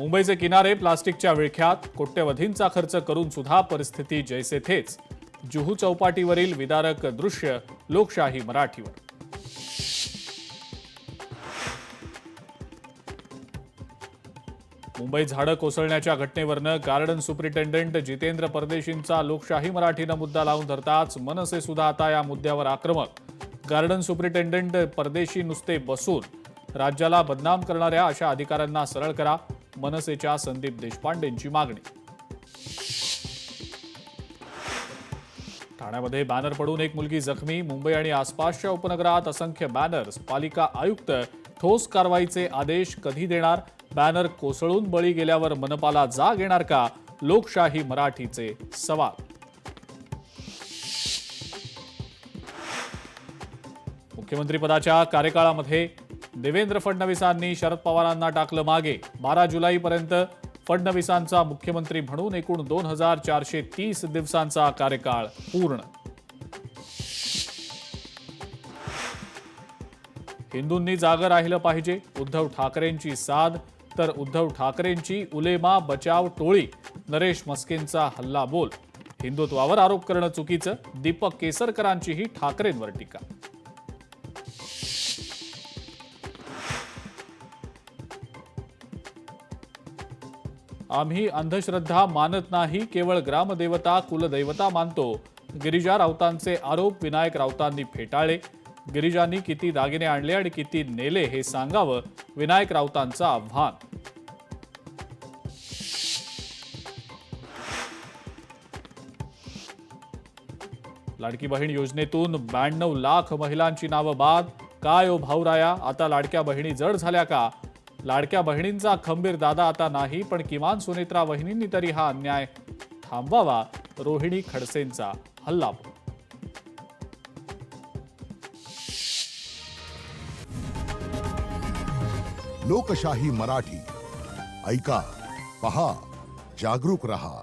मुंबईचे किनारे प्लास्टिकच्या विळख्यात, कोट्यवधींचा खर्च करून सुद्धा परिस्थिती जैसे थेच. जुहू चौपाटीवरील विदारक दृश्य लोकशाही मराठीवर. मुंबईत झाडं कोसळण्याच्या घटनेवरनं गार्डन सुपरिटेंडंट जितेंद्र परदेशींचा लोकशाही मराठीनं मुद्दा लावून धरताच मनसे सुद्धा आता या मुद्द्यावर आक्रमक. गार्डन सुपरिटेंडंट परदेशी नुसते बसून राज्याला बदनाम करणाऱ्या अशा अधिकाऱ्यांना सरळ करा, मनसेच्या संदीप देशपांडेंची मागणी. ठाण्यामध्ये बॅनर पडून एक मुलगी जखमी. मुंबई आणि आसपासच्या उपनगरात असंख्य बॅनर्स. पालिका आयुक्त ठोस कारवाईचे आदेश कधी देणार? बॅनर कोसळून बळी गेल्यावर मनपाला जाग येणार का? लोकशाही मराठीचे सवाल. मुख्यमंत्रीपदाच्या कार्यकाळामध्ये देवेंद्र फडणवीसांनी शरद पवारांना टाकलं मागे. 12 जुलैपर्यंत फडणवीसांचा मुख्यमंत्री म्हणून एकूण 2430 दिवसांचा कार्यकाळ पूर्ण. हिंदूंनी जागं राहिलं पाहिजे, उद्धव ठाकरेंची साद. तर उद्धव ठाकरेंची उलेमा बचाव टोळी. नरेश मस्केंचा हल्ला बोल. हिंदुत्वावर आरोप करणं चुकीचं. दीपक केसरकरांचीही ठाकरेंवर टीका. आम्ही अंधश्रद्धा मानत नाही, केवळ ग्रामदेवता कुलदैवता मानतो. गिरिजा राऊतांचे आरोप विनायक राऊतांनी फेटाळले. गिरिजांनी किती दागिने आणले आणि किती नेले हे सांगावं, विनायक राऊतांचं आव्हान. लाडकी बहीण योजनेतून 92 लाख महिलांची नावं बाद. काय ओ भाऊराया, आता लाडक्या बहिणी जड झाल्या का? लाडक्या बहिणींचा खंबीर दादा आता नाही, पण किमान सुनेत्रा वहिनींनी तरी हा अन्याय थांबवावा. रोहिणी खडसेंचा हल्लाबोल. लोकशाही मराठी ऐका, पहा, जागरूक रहा.